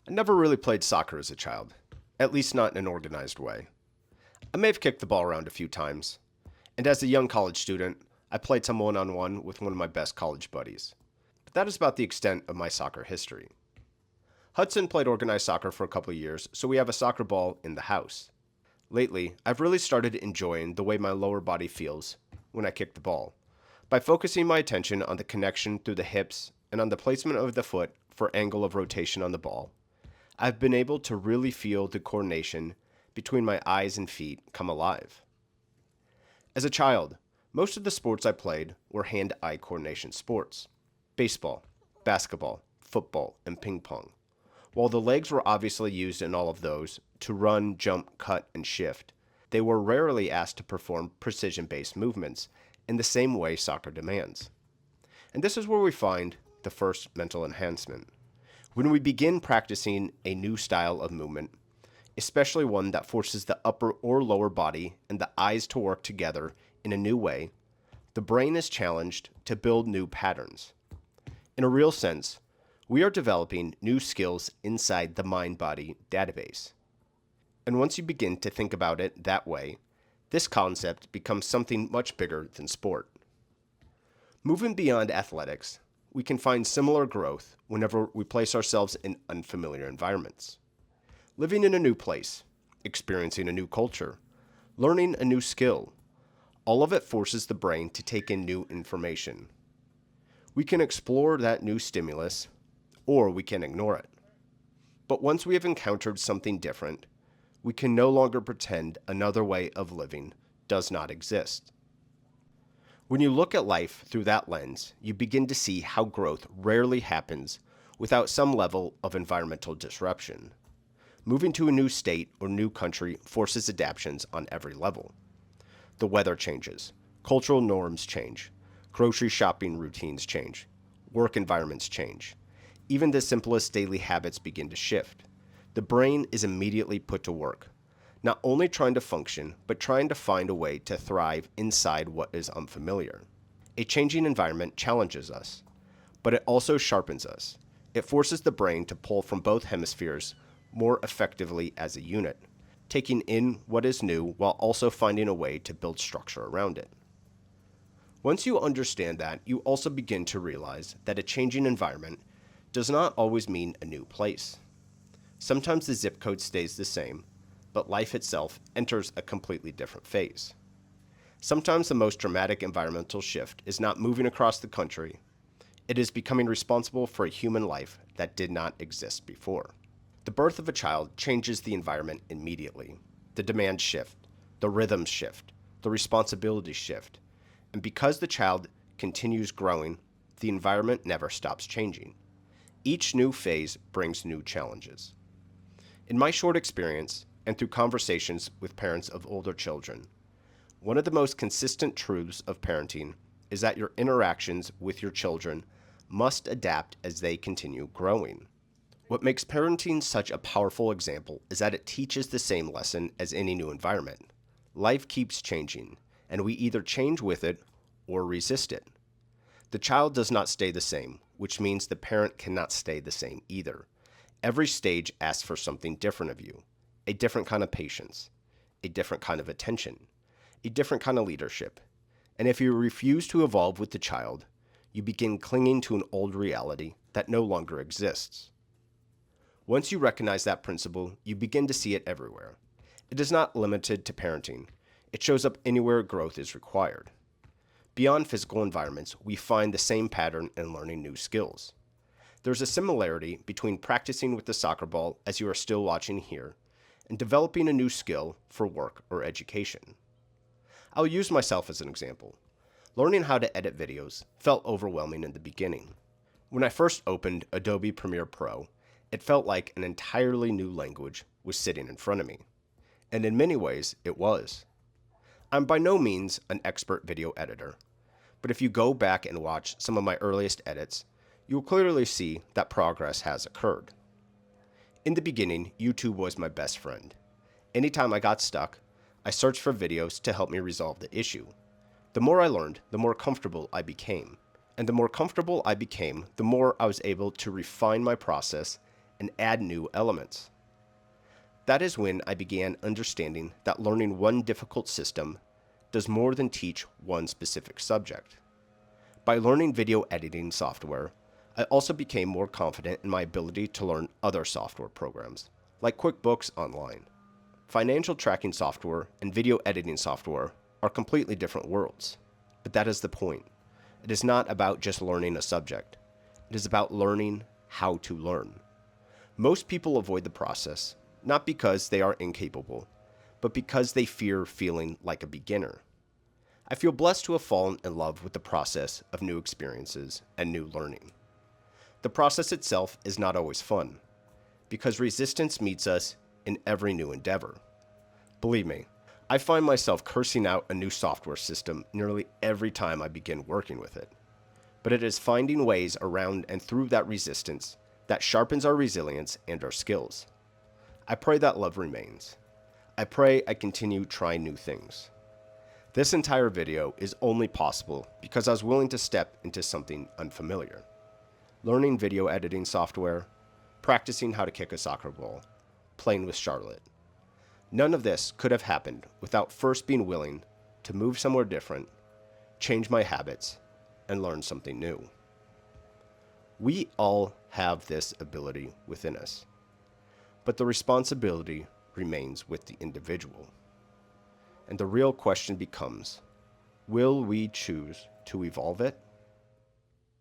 I never really played soccer as a child, at least not in an organized way. I may have kicked the ball around a few times, and as a young college student, I played some one-on-one with one of my best college buddies. But that is about the extent of my soccer history. Hudson played organized soccer for a couple of years, so we have a soccer ball in the house. Lately, I've really started enjoying the way my lower body feels when I kick the ball, by focusing my attention on the connection through the hips and on the placement of the foot for angle of rotation on the ball. I've been able to really feel the coordination between my eyes and feet come alive. As a child, most of the sports I played were hand-eye coordination sports: baseball, basketball, football, and ping pong. While the legs were obviously used in all of those to run, jump, cut, and shift, they were rarely asked to perform precision-based movements in the same way soccer demands. And this is where we find the first mental enhancement. When we begin practicing a new style of movement, especially one that forces the upper or lower body and the eyes to work together in a new way, the brain is challenged to build new patterns. In a real sense, we are developing new skills inside the mind-body database. And once you begin to think about it that way, this concept becomes something much bigger than sport. Moving beyond athletics, we can find similar growth whenever we place ourselves in unfamiliar environments. Living in a new place, experiencing a new culture, learning a new skill, all of it forces the brain to take in new information. We can explore that new stimulus, or we can ignore it. But once we have encountered something different, we can no longer pretend another way of living does not exist. When you look at life through that lens, you begin to see how growth rarely happens without some level of environmental disruption. Moving to a new state or new country forces adaptations on every level. The weather changes, cultural norms change, grocery shopping routines change, work environments change. Even the simplest daily habits begin to shift. The brain is immediately put to work, not only trying to function, but trying to find a way to thrive inside what is unfamiliar. A changing environment challenges us, but it also sharpens us. It forces the brain to pull from both hemispheres more effectively as a unit, taking in what is new while also finding a way to build structure around it. Once you understand that, you also begin to realize that a changing environment does not always mean a new place. Sometimes the zip code stays the same, but life itself enters a completely different phase. Sometimes the most dramatic environmental shift is not moving across the country. It is becoming responsible for a human life that did not exist before. The birth of a child changes the environment immediately. The demands shift, the rhythms shift, the responsibilities shift, and because the child continues growing, the environment never stops changing. Each new phase brings new challenges. In my short experience, and through conversations with parents of older children, one of the most consistent truths of parenting is that your interactions with your children must adapt as they continue growing. What makes parenting such a powerful example is that it teaches the same lesson as any new environment. Life keeps changing, and we either change with it or resist it. The child does not stay the same, which means the parent cannot stay the same either. Every stage asks for something different of you, a different kind of patience, a different kind of attention, a different kind of leadership. And if you refuse to evolve with the child, you begin clinging to an old reality that no longer exists. Once you recognize that principle, you begin to see it everywhere. It is not limited to parenting. It shows up anywhere growth is required. Beyond physical environments, we find the same pattern in learning new skills. There's a similarity between practicing with the soccer ball, as you are still watching here, and developing a new skill for work or education. I'll use myself as an example. Learning how to edit videos felt overwhelming in the beginning. When I first opened Adobe Premiere Pro, it felt like an entirely new language was sitting in front of me. And in many ways, it was. I'm by no means an expert video editor, but if you go back and watch some of my earliest edits, you'll clearly see that progress has occurred. In the beginning, YouTube was my best friend. Anytime I got stuck, I searched for videos to help me resolve the issue. The more I learned, the more comfortable I became. And the more comfortable I became, the more I was able to refine my process and add new elements. That is when I began understanding that learning one difficult system does more than teach one specific subject. By learning video editing software, I also became more confident in my ability to learn other software programs, like QuickBooks Online. Financial tracking software and video editing software are completely different worlds, but that is the point. It is not about just learning a subject. It is about learning how to learn. Most people avoid the process, not because they are incapable, but because they fear feeling like a beginner. I feel blessed to have fallen in love with the process of new experiences and new learning. The process itself is not always fun, because resistance meets us in every new endeavor. Believe me, I find myself cursing out a new software system nearly every time I begin working with it. But it is finding ways around and through that resistance that sharpens our resilience and our skills. I pray that love remains. I pray I continue trying new things. This entire video is only possible because I was willing to step into something unfamiliar. Learning video editing software, practicing how to kick a soccer ball, playing with Charlotte. None of this could have happened without first being willing to move somewhere different, change my habits, and learn something new. We all have this ability within us, but the responsibility remains with the individual. And the real question becomes, will we choose to evolve it